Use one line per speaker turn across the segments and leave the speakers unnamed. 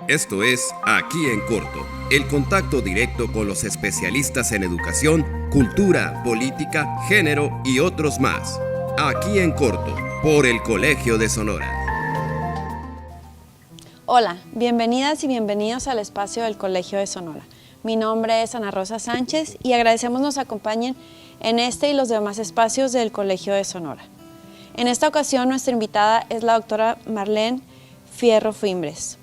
Esto es Aquí en Corto, el contacto directo con los especialistas en educación, cultura, política, género y otros más. Aquí en Corto, por el Colegio de Sonora.
Hola, bienvenidas y bienvenidos al espacio del Colegio de Sonora. Mi nombre es Ana Rosa Sánchez y agradecemos nos acompañen en este y los demás espacios del Colegio de Sonora. En esta ocasión nuestra invitada es la doctora Marlene Fierro Fimbres,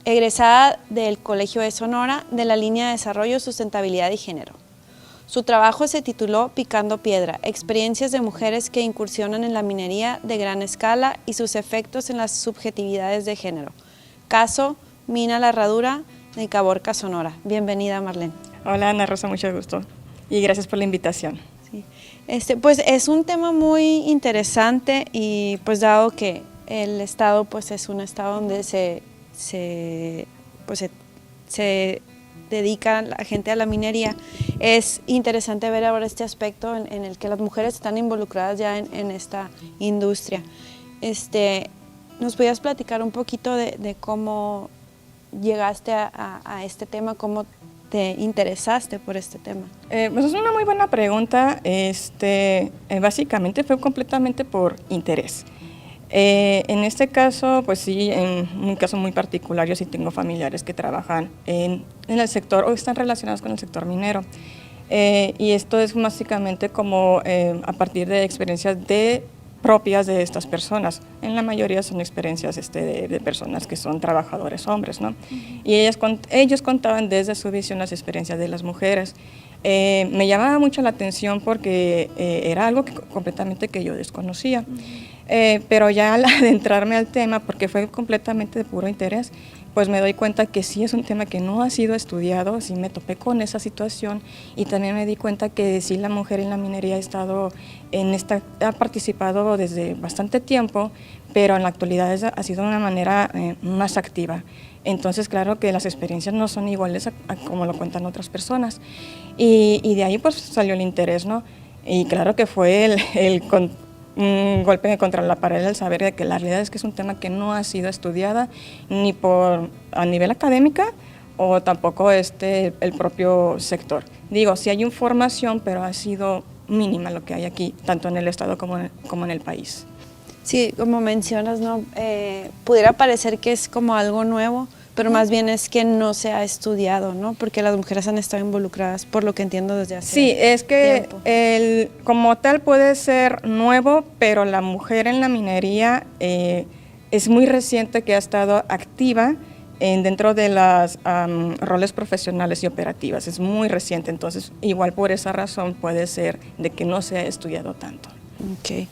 egresada del Colegio de Sonora de la línea de Desarrollo, Sustentabilidad y Género. Su trabajo se tituló Picando Piedra, experiencias de mujeres que incursionan en la minería de gran escala y sus efectos en las subjetividades de género. Caso Mina La Herradura de Caborca, Sonora. Bienvenida, Marlene.
Hola, Ana Rosa, mucho gusto y gracias por la invitación.
Sí. Pues es un tema muy interesante y pues dado que el estado pues es un estado donde se dedica la gente a la minería, es interesante ver ahora este aspecto en el que las mujeres están involucradas ya en esta industria. ¿Nos podías platicar un poquito de cómo llegaste a este tema, cómo te interesaste por este tema?
Pues es una muy buena pregunta. Básicamente fue completamente por interés. En este caso, pues sí, en un caso muy particular, yo sí tengo familiares que trabajan en el sector o están relacionados con el sector minero. Y esto es básicamente como a partir de experiencias propias de estas personas. En la mayoría son experiencias de personas que son trabajadores hombres, ¿no? Y ellos contaban desde su visión las experiencias de las mujeres. Me llamaba mucho la atención porque era algo completamente que yo desconocía. Pero ya al adentrarme al tema, porque fue completamente de puro interés, pues me doy cuenta que sí es un tema que no ha sido estudiado, sí me topé con esa situación y también me di cuenta que sí la mujer en la minería ha participado desde bastante tiempo, pero en la actualidad ha sido de una manera más activa. Entonces, claro que las experiencias no son iguales a como lo cuentan otras personas y de ahí pues salió el interés, ¿no? Y claro que fue un golpe contra la pared el saber de que la realidad es que es un tema que no ha sido estudiada ni a nivel académica o tampoco el propio sector. Digo, sí hay información, pero ha sido mínima lo que hay aquí, tanto en el estado como en el país.
Sí, como mencionas, ¿no? Pudiera parecer que es como algo nuevo, pero más bien es que no se ha estudiado, ¿no? Porque las mujeres han estado involucradas, por lo que entiendo desde hace
tiempo. Sí, es que como tal puede ser nuevo, pero la mujer en la minería es muy reciente que ha estado activa dentro de los roles profesionales y operativas, es muy reciente, entonces igual por esa razón puede ser de que no se ha estudiado tanto.
Okay.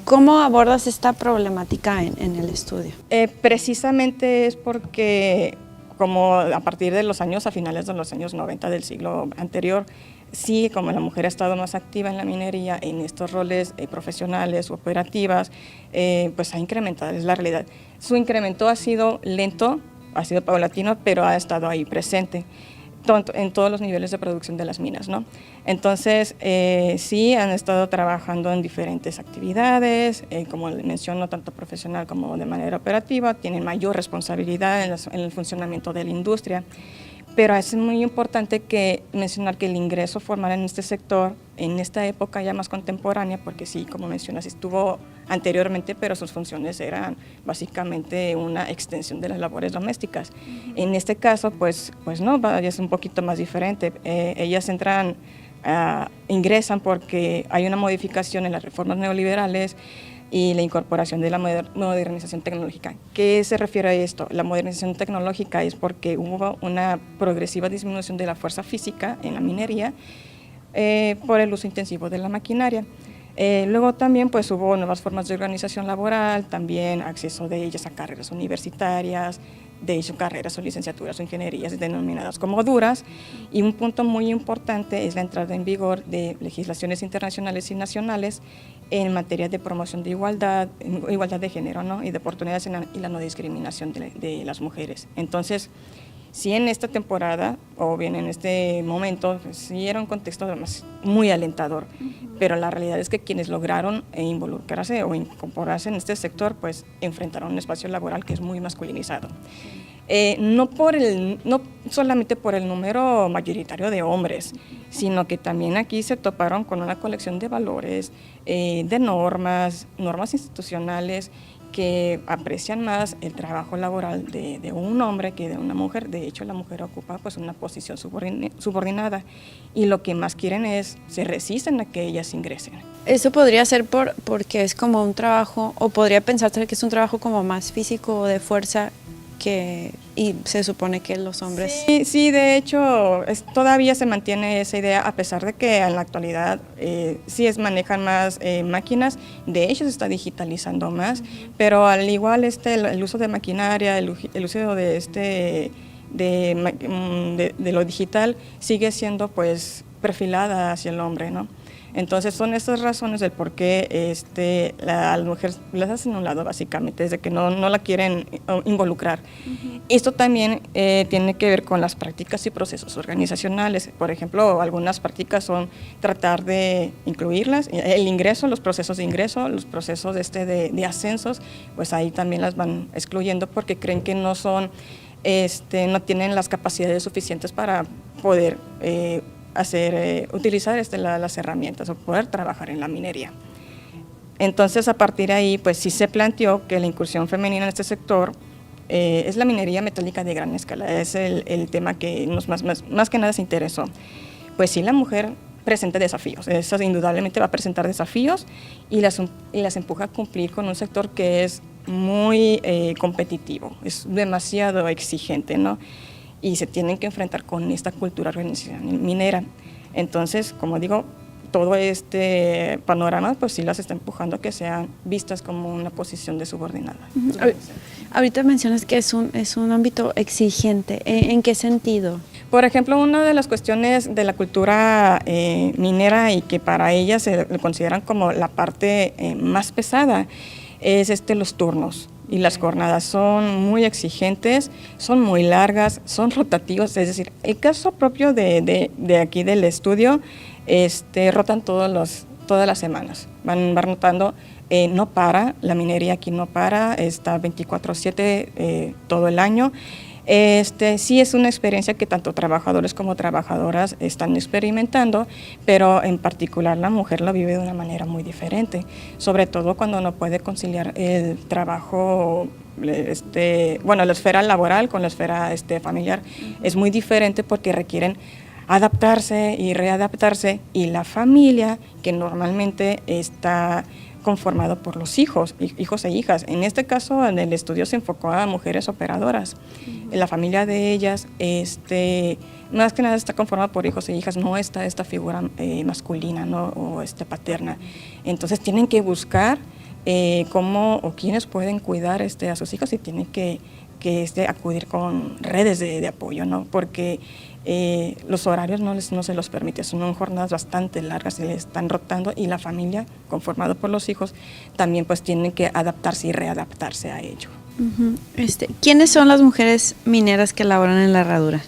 ¿Cómo abordas esta problemática en el estudio?
Precisamente es porque como a partir de a finales de los años 90 del siglo anterior, sí, como la mujer ha estado más activa en la minería, en estos roles profesionales o operativas, pues ha incrementado, es la realidad. Su incremento ha sido lento, ha sido paulatino, pero ha estado ahí presente en todos los niveles de producción de las minas, ¿no? Entonces, sí han estado trabajando en diferentes actividades, como menciono, tanto profesional como de manera operativa, tienen mayor responsabilidad en el funcionamiento de la industria, pero es muy importante mencionar que el ingreso formal en este sector, en esta época ya más contemporánea, porque sí, como mencionas, estuvo anteriormente, pero sus funciones eran básicamente una extensión de las labores domésticas. En este caso, pues no, es un poquito más diferente. Ellas ingresan porque hay una modificación en las reformas neoliberales y la incorporación de la modernización tecnológica. ¿Qué se refiere a esto? La modernización tecnológica es porque hubo una progresiva disminución de la fuerza física en la minería por el uso intensivo de la maquinaria. Luego también pues hubo nuevas formas de organización laboral, también acceso de ellas a carreras universitarias, de hecho carreras o licenciaturas o ingenierías denominadas como duras, y un punto muy importante es la entrada en vigor de legislaciones internacionales y nacionales en materia de promoción de igualdad de género, ¿no? Y de oportunidades y la no discriminación de las mujeres. Entonces, sí, en esta temporada, o bien en este momento, pues, sí era un contexto además muy alentador, pero la realidad es que quienes lograron involucrarse o incorporarse en este sector, pues enfrentaron un espacio laboral que es muy masculinizado. no solamente por el número mayoritario de hombres, sino que también aquí se toparon con una colección de valores, de normas institucionales que aprecian más el trabajo laboral de un hombre que de una mujer. De hecho, la mujer ocupa pues una posición subordinada y lo que más quieren se resisten a que ellas ingresen.
Eso podría ser porque es como un trabajo, o podría pensarse que es un trabajo como más físico o de fuerza, y se supone que los hombres...
Sí, de hecho, todavía se mantiene esa idea, a pesar de que en la actualidad manejan más máquinas. De hecho, se está digitalizando más, pero al igual el uso de maquinaria, el uso de lo digital sigue siendo pues perfilada hacia el hombre, ¿no? Entonces son estas razones del por qué a las mujeres las hacen a un lado, básicamente, desde que no la quieren involucrar. Esto también tiene que ver con las prácticas y procesos organizacionales. Por ejemplo, algunas prácticas son tratar de incluirlas, el ingreso, los procesos de ingreso, los procesos de ascensos, pues ahí también las van excluyendo porque creen que no tienen las capacidades suficientes para poder utilizar las herramientas o poder trabajar en la minería. Entonces, a partir de ahí, pues sí se planteó que la incursión femenina en este sector es la minería metálica de gran escala, es el tema que más que nada se interesó. Pues sí, la mujer presenta desafíos, eso indudablemente va a presentar desafíos y las empuja a cumplir con un sector que es muy competitivo, es demasiado exigente, ¿no? Y se tienen que enfrentar con esta cultura organizacional minera. Entonces, como digo, todo este panorama pues sí las está empujando a que sean vistas como una posición de subordinada.
Ahorita mencionas que es un ámbito exigente. ¿En qué sentido?
Por ejemplo, una de las cuestiones de la cultura minera y que para ellas se le consideran como la parte más pesada es los turnos. Y las jornadas son muy exigentes, son muy largas, son rotativas, es decir, el caso propio de aquí del estudio, rotan todas las semanas, van rotando, no para, la minería aquí no para, está 24/7 todo el año. Sí es una experiencia que tanto trabajadores como trabajadoras están experimentando, pero en particular la mujer lo vive de una manera muy diferente, sobre todo cuando no puede conciliar el trabajo, la esfera laboral con la esfera familiar. Es muy diferente porque requieren adaptarse y readaptarse, y la familia, que normalmente está conformado por los hijos e hijas. En este caso, en el estudio se enfocó a mujeres operadoras. La familia de ellas, más que nada está conformada por hijos e hijas, no está esta figura masculina, ¿no? O paterna. Entonces tienen que buscar cómo o quiénes pueden cuidar a sus hijos, y tienen que acudir con redes de apoyo, ¿no? Porque los horarios no se los permite, son jornadas bastante largas, se les están rotando, y la familia, conformada por los hijos, también pues tienen que adaptarse y readaptarse a ello.
¿Quiénes son las mujeres mineras que laboran en la herradura?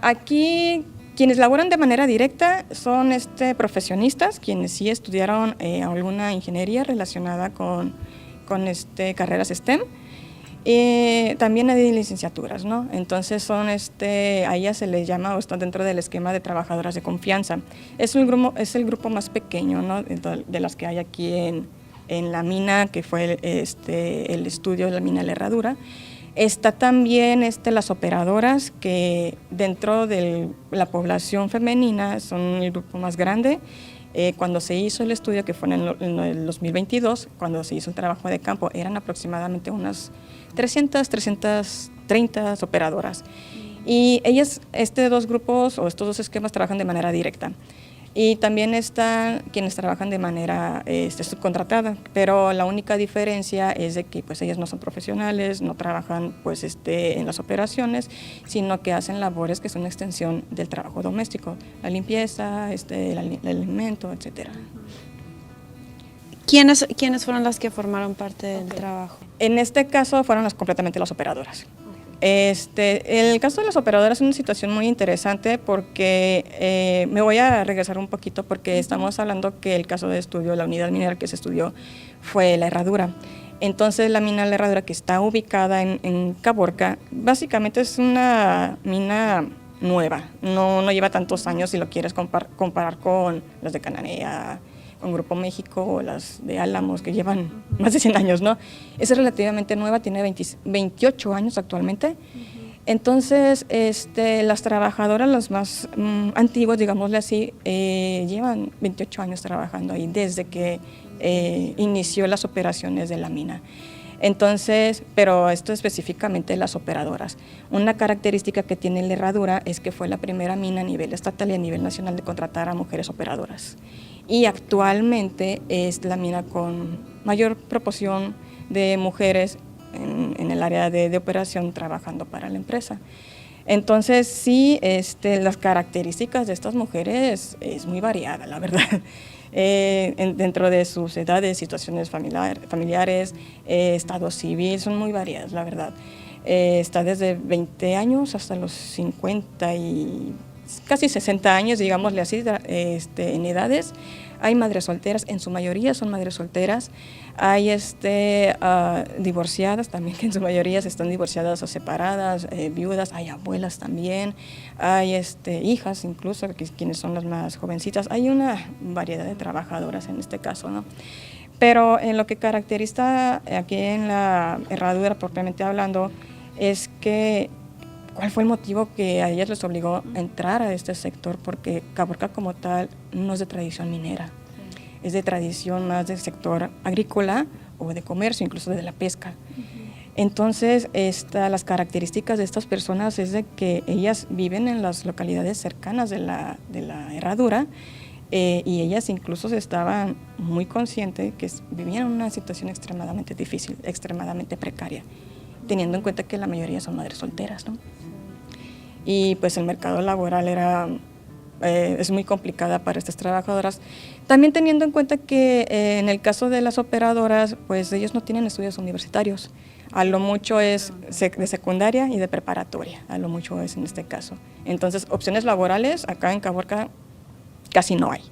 Aquí quienes laboran de manera directa son profesionistas, quienes sí estudiaron alguna ingeniería relacionada con carreras STEM. También hay licenciaturas, ¿no? Entonces a ellas se les llama, o están dentro del esquema de trabajadoras de confianza. Es el grupo más pequeño, ¿no? De las que hay aquí en la mina, que fue el estudio de la mina de la herradura. Está también las operadoras, que dentro de la población femenina son el grupo más grande. Cuando se hizo el estudio, que fue en el 2022, cuando se hizo el trabajo de campo, eran aproximadamente unas 330 operadoras. Y ellas, dos grupos o estos dos esquemas trabajan de manera directa. Y también están quienes trabajan de manera subcontratada, pero la única diferencia es de que pues ellas no son profesionales, no trabajan pues en las operaciones, sino que hacen labores que son una extensión del trabajo doméstico, la limpieza, el alimento, etcétera.
¿Quiénes fueron las que formaron parte del trabajo?
En este caso fueron completamente las operadoras. El caso de las operadoras es una situación muy interesante porque me voy a regresar un poquito, porque estamos hablando que el caso de estudio, la unidad minera que se estudió fue la herradura. Entonces la mina La Herradura, que está ubicada en Caborca, básicamente es una mina nueva, no lleva tantos años si lo quieres comparar con las de Cananea, con Grupo México o las de Álamos, que llevan más de 100 años, ¿no? Es relativamente nueva, tiene 28 años actualmente. Entonces, las trabajadoras, las más antiguas, digámosle así, llevan 28 años trabajando ahí desde que inició las operaciones de la mina. Entonces, pero esto específicamente de las operadoras. Una característica que tiene La Herradura es que fue la primera mina a nivel estatal y a nivel nacional de contratar a mujeres operadoras. Y actualmente es la mina con mayor proporción de mujeres en el área de operación trabajando para la empresa. Entonces, sí, las características de estas mujeres es muy variada, la verdad. Dentro de sus edades, situaciones familiares, estado civil, son muy variadas, la verdad. Está desde 20 años hasta los 50 y casi 60 años, digámosle así, en edades. Hay madres solteras, en su mayoría son madres solteras. Hay divorciadas también, que en su mayoría están divorciadas o separadas, viudas. Hay abuelas también. Hay hijas incluso, quienes son las más jovencitas. Hay una variedad de trabajadoras en este caso, ¿no? Pero en lo que caracteriza aquí en La Herradura, propiamente hablando, es que ¿cuál fue el motivo que a ellas les obligó a entrar a este sector? Porque Caborca como tal no es de tradición minera, es de tradición más del sector agrícola o de comercio, incluso de la pesca. Entonces, las características de estas personas es de que ellas viven en las localidades cercanas de la Herradura, y ellas incluso estaban muy conscientes que vivían en una situación extremadamente difícil, extremadamente precaria, teniendo en cuenta que la mayoría son madres solteras, ¿no? Y pues el mercado laboral es muy complicada para estas trabajadoras, también teniendo en cuenta que en el caso de las operadoras, pues ellos no tienen estudios universitarios, a lo mucho es de secundaria y de preparatoria, a lo mucho es en este caso. Entonces, opciones laborales acá en Caborca casi no hay.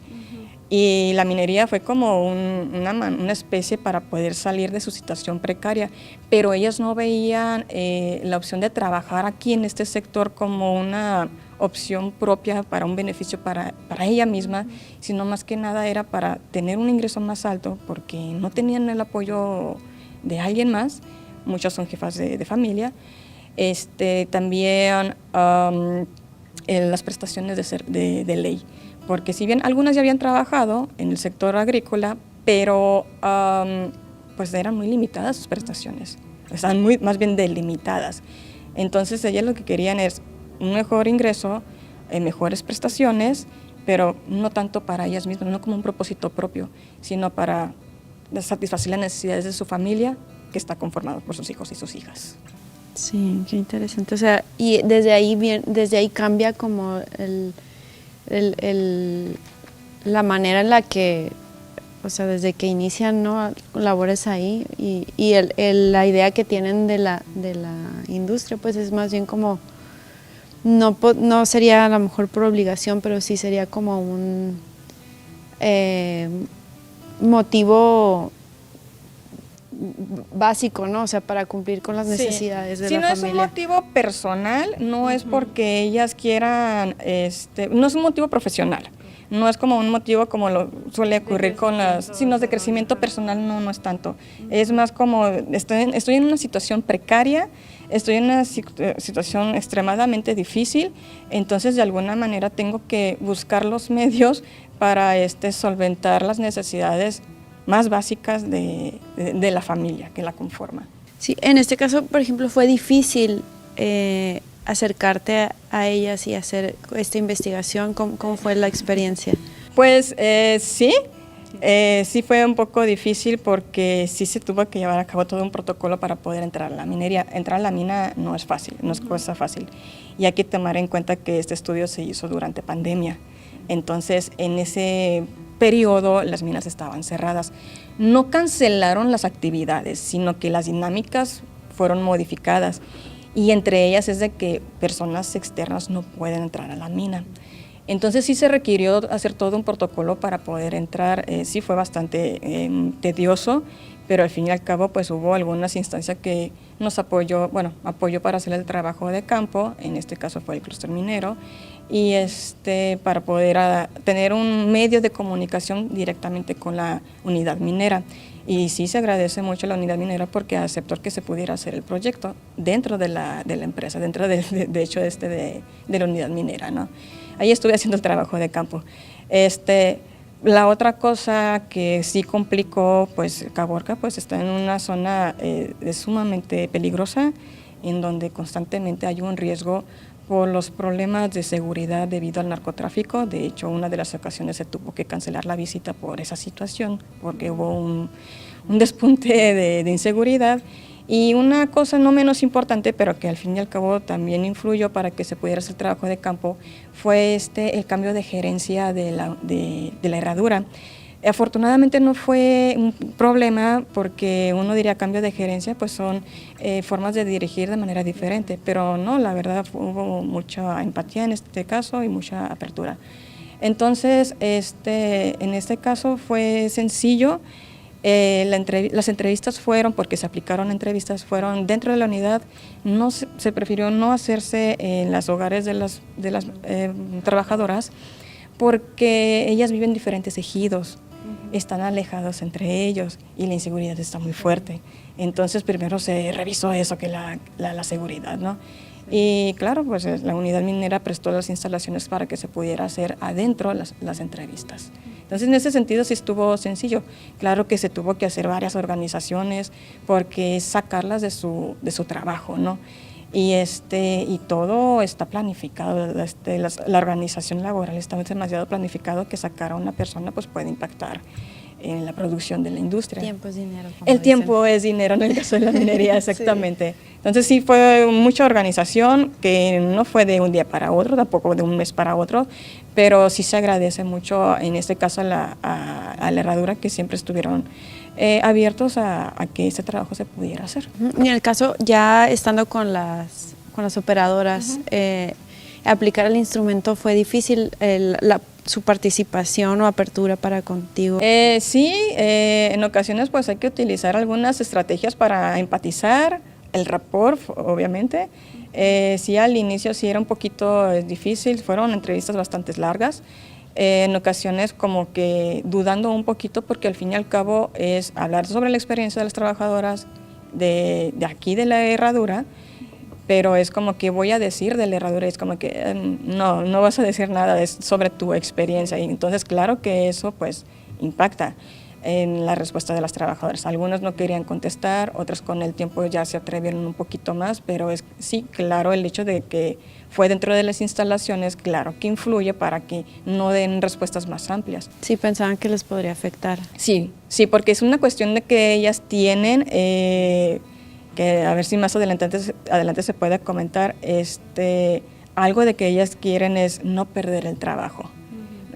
Y la minería fue como una especie para poder salir de su situación precaria, pero ellas no veían la opción de trabajar aquí en este sector como una opción propia para un beneficio para ella misma, sino más que nada era para tener un ingreso más alto, porque no tenían el apoyo de alguien más. Muchas son jefas de familia. También las prestaciones de ley, porque si bien algunas ya habían trabajado en el sector agrícola, pero pues eran muy limitadas sus prestaciones, estaban más bien delimitadas. Entonces ellas lo que querían es un mejor ingreso, mejores prestaciones, pero no tanto para ellas mismas, no como un propósito propio, sino para satisfacer las necesidades de su familia, que está conformado por sus hijos y sus hijas.
Sí, qué interesante. O sea, y desde ahí cambia como la manera en la que, o sea, desde que inician, ¿no?, labores ahí, y la idea que tienen de la industria, pues es más bien como, no sería a lo mejor por obligación, pero sí sería como un motivo básico, ¿no? O sea, para cumplir con las necesidades de la familia.
Si no es un motivo personal, no es porque ellas quieran, no es un motivo profesional, no es como un motivo como lo suele ocurrir con sino de crecimiento personal, no es tanto. Es más como, estoy en una situación precaria, estoy en una situación extremadamente difícil, entonces de alguna manera tengo que buscar los medios para solventar las necesidades más básicas de la familia que la conforma.
Sí, en este caso, por ejemplo, fue difícil acercarte a ellas y hacer esta investigación. ¿Cómo fue la experiencia?
Pues sí fue un poco difícil porque sí se tuvo que llevar a cabo todo un protocolo para poder entrar a la minería. Entrar a la mina no es fácil, no es cosa fácil. Y hay que tomar en cuenta que este estudio se hizo durante pandemia. Entonces, en ese periodo las minas estaban cerradas. No cancelaron las actividades, sino que las dinámicas fueron modificadas, y entre ellas es de que personas externas no pueden entrar a la mina. Entonces sí se requirió hacer todo un protocolo para poder entrar, sí fue bastante tedioso, pero al fin y al cabo pues hubo algunas instancias que nos apoyó para hacer el trabajo de campo, en este caso fue el clúster minero, y para poder tener un medio de comunicación directamente con la unidad minera. Y sí se agradece mucho a la unidad minera porque aceptó que se pudiera hacer el proyecto dentro de la empresa, dentro de hecho de la unidad minera, ¿no? Ahí estuve haciendo el trabajo de campo. La otra cosa que sí complicó, pues Caborca pues está en una zona sumamente peligrosa, en donde constantemente hay un riesgo por los problemas de seguridad debido al narcotráfico. De hecho, una de las ocasiones se tuvo que cancelar la visita por esa situación, porque hubo un despunte de inseguridad. Y una cosa no menos importante, pero que al fin y al cabo también influyó para que se pudiera hacer el trabajo de campo, fue el cambio de gerencia de la herradura. Afortunadamente no fue un problema porque uno diría cambio de gerencia, pues son formas de dirigir de manera diferente, pero no, la verdad hubo mucha empatía en este caso y mucha apertura. Entonces, en este caso fue sencillo. Las entrevistas fueron, porque se aplicaron entrevistas, fueron dentro de la unidad. Se prefirió no hacerse en los hogares de las trabajadoras, porque ellas viven en diferentes ejidos, están alejados entre ellos y la inseguridad está muy fuerte. Entonces primero se revisó eso, que la seguridad, ¿no? Y claro, pues la unidad minera prestó las instalaciones para que se pudiera hacer adentro las entrevistas. Entonces, en ese sentido sí estuvo sencillo. Claro que se tuvo que hacer varias organizaciones porque es sacarlas de su trabajo, ¿no? Y todo está planificado. La organización laboral está demasiado planificado que sacar a una persona pues puede impactar en la producción de la industria.
El tiempo es dinero.
El tiempo es dinero en el caso de la minería, exactamente. Sí. Entonces sí fue mucha organización que no fue de un día para otro, tampoco de un mes para otro, pero sí se agradece mucho en este caso a la herradura que siempre estuvieron abiertos a que ese trabajo se pudiera hacer.
Y en el caso, ya estando con las operadoras, aplicar el instrumento, ¿fue difícil su participación o apertura para contigo?
Sí, en ocasiones pues hay que utilizar algunas estrategias para empatizar, el rapport obviamente. Sí, al inicio sí era un poquito difícil, fueron entrevistas bastante largas, en ocasiones como que dudando un poquito porque al fin y al cabo es hablar sobre la experiencia de las trabajadoras de aquí de la herradura, pero es como que voy a decir de la herradura, es como que no vas a decir nada, es sobre tu experiencia, y entonces claro que eso pues impacta en la respuesta de las trabajadoras. Algunos no querían contestar, otros con el tiempo ya se atrevieron un poquito más, pero sí, claro, el hecho de que fue dentro de las instalaciones, claro que influye para que no den respuestas más amplias.
Sí, pensaban que les podría afectar.
Sí, porque es una cuestión de que ellas tienen, que a ver si más adelante se puede comentar, algo de que ellas quieren es no perder el trabajo.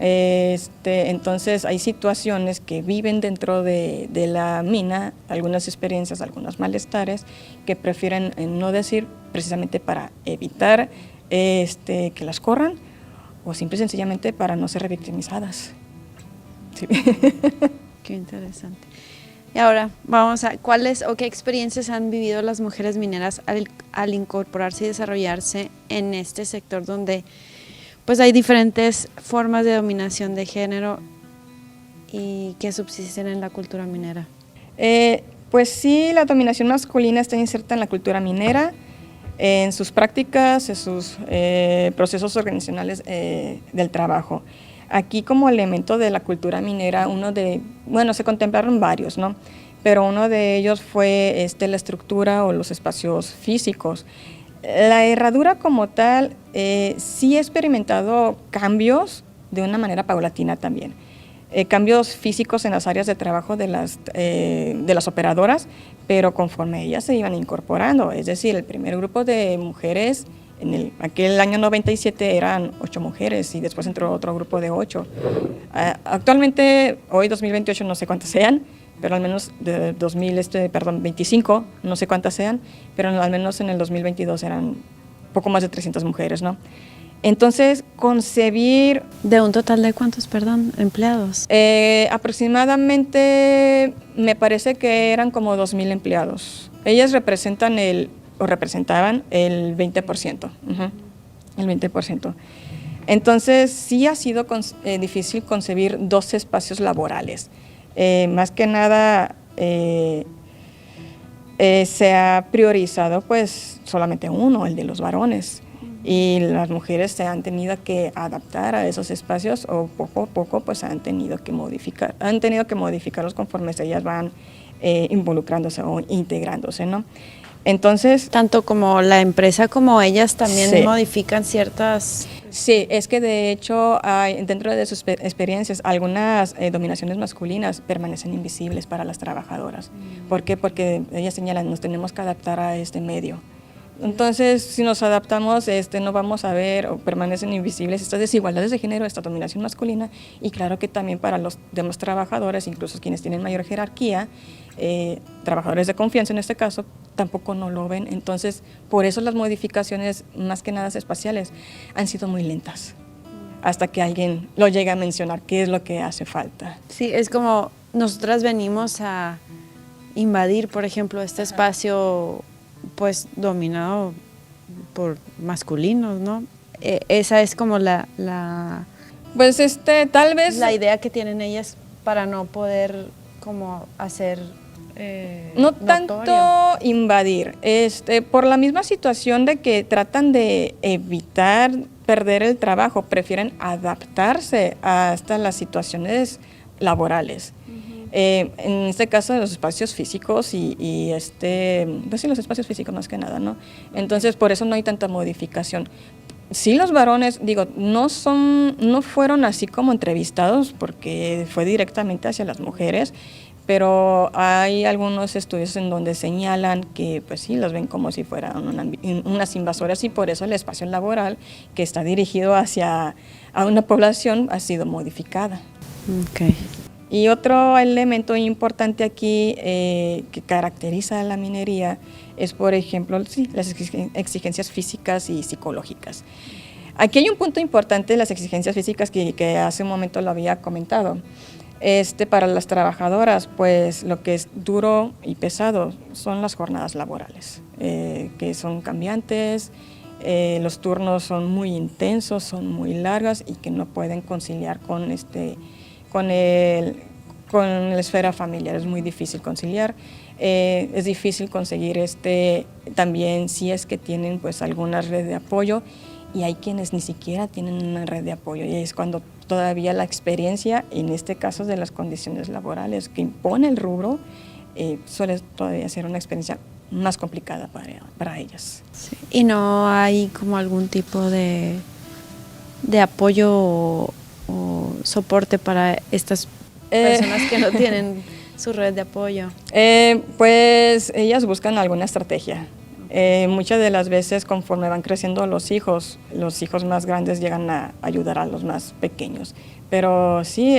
Entonces hay situaciones que viven dentro de la mina, algunas experiencias, algunos malestares que prefieren no decir precisamente para evitar que las corran o simple y sencillamente para no ser revictimizadas. Sí.
Qué interesante. Y ahora vamos a ¿cuáles o qué experiencias han vivido las mujeres mineras al incorporarse y desarrollarse en este sector donde pues hay diferentes formas de dominación de género y que subsisten en la cultura minera?
Pues sí, la dominación masculina está inserta en la cultura minera, en sus prácticas, en sus procesos organizacionales del trabajo. Aquí como elemento de la cultura minera, se contemplaron varios, ¿no? Pero uno de ellos fue la estructura o los espacios físicos. La herradura como tal sí ha experimentado cambios de una manera paulatina también. Cambios físicos en las áreas de trabajo de las operadoras, pero conforme ellas se iban incorporando. Es decir, el primer grupo de mujeres en aquel año 97 eran 8 mujeres y después entró otro grupo de 8. Actualmente, hoy 2028, no sé cuántas sean, pero al menos de 25, no sé cuántas sean, pero al menos en el 2022 eran poco más de 300 mujeres, ¿no? Entonces, concebir...
¿De un total de cuántos, perdón, empleados?
Aproximadamente, me parece que eran como 2,000 empleados. Ellas representan representaban el 20%. El 20%. Entonces, sí ha sido difícil concebir 2 espacios laborales. Más que nada, se ha priorizado pues solamente uno, el de los varones. Y las mujeres se han tenido que adaptar a esos espacios o poco a poco pues han tenido que modificarlos conforme ellas van involucrándose o integrándose, ¿no? Entonces,
tanto como la empresa como ellas también
sí,
modifican ciertas...
Sí, es que de hecho hay, dentro de sus experiencias algunas dominaciones masculinas permanecen invisibles para las trabajadoras. ¿Por qué? Porque ellas señalan, nos tenemos que adaptar a este medio. Entonces, si nos adaptamos, no vamos a ver o permanecen invisibles estas desigualdades de género, esta dominación masculina, y claro que también para los demás trabajadores, incluso quienes tienen mayor jerarquía, trabajadores de confianza en este caso, tampoco no lo ven. Entonces, por eso las modificaciones, más que nada espaciales, han sido muy lentas, hasta que alguien lo llegue a mencionar qué es lo que hace falta.
Sí, es como nosotras venimos a invadir, por ejemplo, este espacio pues dominado por masculinos, ¿no? Esa es como
pues tal vez
la idea que tienen ellas para no poder como hacer
no
notorio.
Tanto invadir, por la misma situación de que tratan de evitar perder el trabajo, prefieren adaptarse hasta las situaciones laborales. En este caso, los espacios físicos pues sí, los espacios físicos más que nada, ¿no? Entonces, por eso no hay tanta modificación. Sí, los varones, no fueron así como entrevistados, porque fue directamente hacia las mujeres, pero hay algunos estudios en donde señalan que, pues sí, los ven como si fueran unas invasoras, y por eso el espacio laboral que está dirigido a una población ha sido modificada.
Okay.
Y otro elemento importante aquí que caracteriza a la minería es, por ejemplo, sí, las exigencias físicas y psicológicas. Aquí hay un punto importante de las exigencias físicas que hace un momento lo había comentado. Para las trabajadoras, pues lo que es duro y pesado son las jornadas laborales, que son cambiantes, los turnos son muy intensos, son muy largas y que no pueden conciliar con la esfera familiar. Es muy difícil conciliar, es difícil conseguir también si es que tienen pues alguna red de apoyo, y hay quienes ni siquiera tienen una red de apoyo, y es cuando todavía la experiencia, en este caso de las condiciones laborales que impone el rubro, suele todavía ser una experiencia más complicada para ellas.
Sí. ¿Y no hay como algún tipo de apoyo o soporte para estas personas que no tienen su red de apoyo?
Pues ellas buscan alguna estrategia. Muchas de las veces, conforme van creciendo los hijos más grandes llegan a ayudar a los más pequeños, pero sí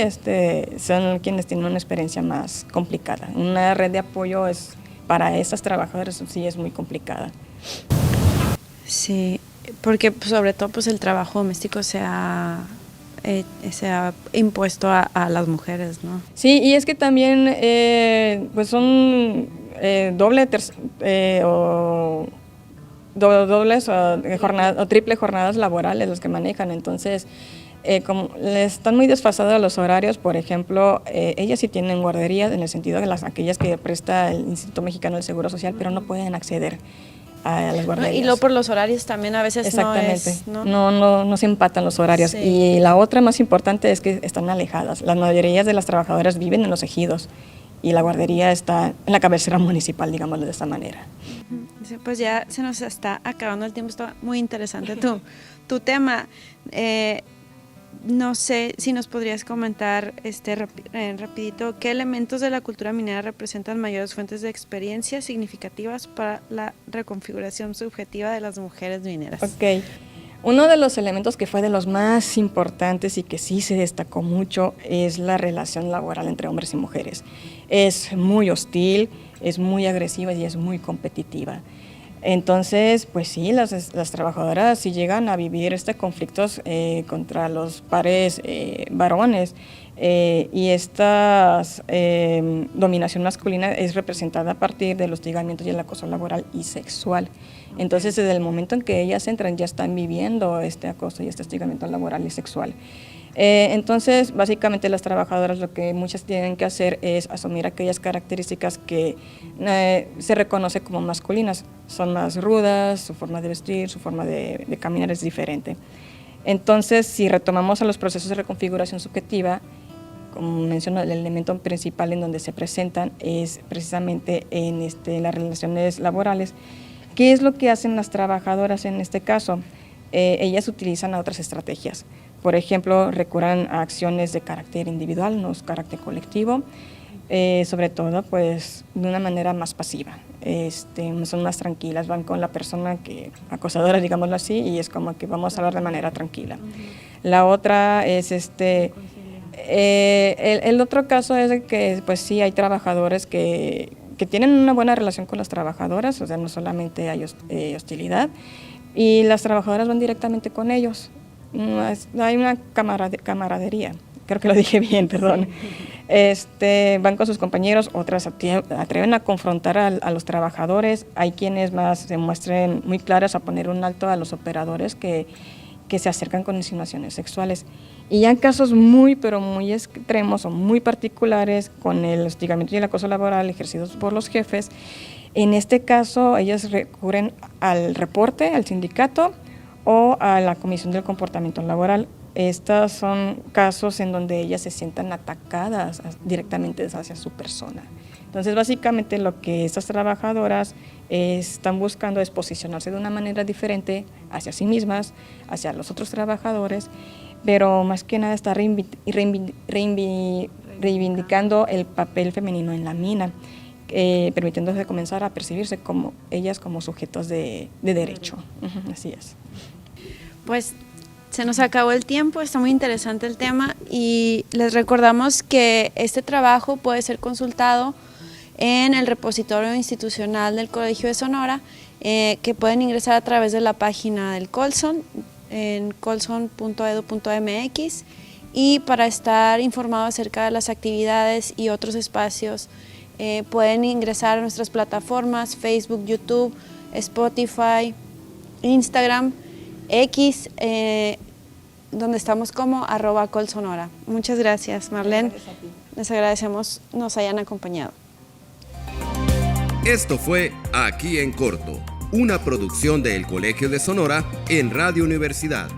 son quienes tienen una experiencia más complicada. Una red de apoyo para esas trabajadoras sí es muy complicada.
Sí, porque pues, sobre todo pues el trabajo doméstico se ha impuesto a las mujeres, ¿no?
Sí, y es que también pues son dobles o triple jornadas laborales los que manejan. Entonces, como están muy desfasados los horarios, por ejemplo, ellas sí tienen guarderías, en el sentido de aquellas que presta el Instituto Mexicano del Seguro Social, pero no pueden acceder a las guarderías.
Y luego por los horarios también a veces
exactamente,
no
se empatan los horarios.
Sí.
Y la otra más importante es que están alejadas. La mayoría de las trabajadoras viven en los ejidos y la guardería está en la cabecera municipal, digámoslo de esta manera.
Pues ya se nos está acabando el tiempo, está muy interesante tu tema. No sé si nos podrías comentar rapidito qué elementos de la cultura minera representan mayores fuentes de experiencia significativas para la reconfiguración subjetiva de las mujeres mineras.
Ok. Uno de los elementos que fue de los más importantes y que sí se destacó mucho es la relación laboral entre hombres y mujeres. Es muy hostil, es muy agresiva y es muy competitiva. Entonces, pues sí, las trabajadoras sí llegan a vivir conflictos contra los pares varones, y esta dominación masculina es representada a partir del hostigamiento y el acoso laboral y sexual. Entonces, desde el momento en que ellas entran, ya están viviendo este acoso y este hostigamiento laboral y sexual. Entonces, básicamente las trabajadoras lo que muchas tienen que hacer es asumir aquellas características que se reconoce como masculinas. Son más rudas, su forma de vestir, su forma de caminar es diferente. Entonces, si retomamos a los procesos de reconfiguración subjetiva, como menciono, el elemento principal en donde se presentan es precisamente en las relaciones laborales. ¿Qué es lo que hacen las trabajadoras en este caso? Ellas utilizan otras estrategias. Por ejemplo, recurren a acciones de carácter individual, no es carácter colectivo, sobre todo pues de una manera más pasiva. Son más tranquilas, van con la persona acosadora, digámoslo así, y es como que vamos a hablar de manera tranquila. La otra es el otro caso es de que pues sí hay trabajadores que tienen una buena relación con las trabajadoras, o sea, no solamente hay hostilidad, y las trabajadoras van directamente con ellos. Hay una camaradería, creo que lo dije bien, perdón. Van con sus compañeros, otras atreven a confrontar a los trabajadores, hay quienes más se muestren muy claras a poner un alto a los operadores que se acercan con insinuaciones sexuales. Y ya en casos muy, pero muy extremos o muy particulares, con el hostigamiento y el acoso laboral ejercidos por los jefes, en este caso ellas recurren al reporte, al sindicato o a la Comisión del Comportamiento Laboral. Estos son casos en donde ellas se sientan atacadas directamente hacia su persona. Entonces, básicamente lo que estas trabajadoras están buscando es posicionarse de una manera diferente hacia sí mismas, hacia los otros trabajadores, pero más que nada está reivindicando el papel femenino en la mina, permitiéndose comenzar a percibirse como ellas como sujetos de derecho. Así es.
Pues se nos acabó el tiempo, está muy interesante el tema y les recordamos que este trabajo puede ser consultado en el repositorio institucional del Colegio de Sonora, que pueden ingresar a través de la página del Colson, en colson.edu.mx, y para estar informados acerca de las actividades y otros espacios pueden ingresar a nuestras plataformas Facebook, YouTube, Spotify, Instagram, X, donde estamos como @colsonora. Muchas gracias, Marlene.
Gracias a ti.
Les agradecemos nos hayan acompañado.
Esto fue Aquí en Corto, una producción del Colegio de Sonora en Radio Universidad.